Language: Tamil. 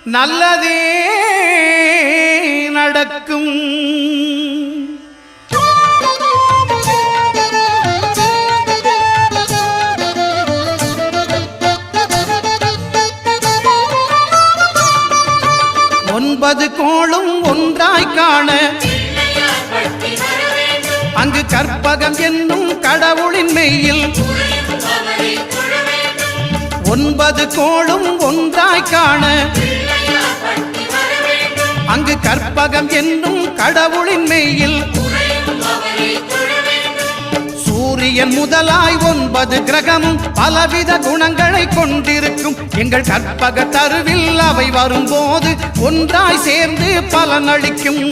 நல்லதே நடக்கும். 9 கோளும் ஒன்றாய் காண அங்கு கற்பகம் என்னும் கடவுளின் மெய்யில் 9 கோளும் ஒன்றாய் காண அங்கு கற்பகம் என்னும் கடவுளின் மெய்யில் சூரியன் முதலாய் 9 கிரகமும் பலவித குணங்களை கொண்டிருக்கும். எங்கள் கற்பக தருவில் அவை வரும்போது ஒன்றாய் சேர்ந்து பலனளிக்கும்.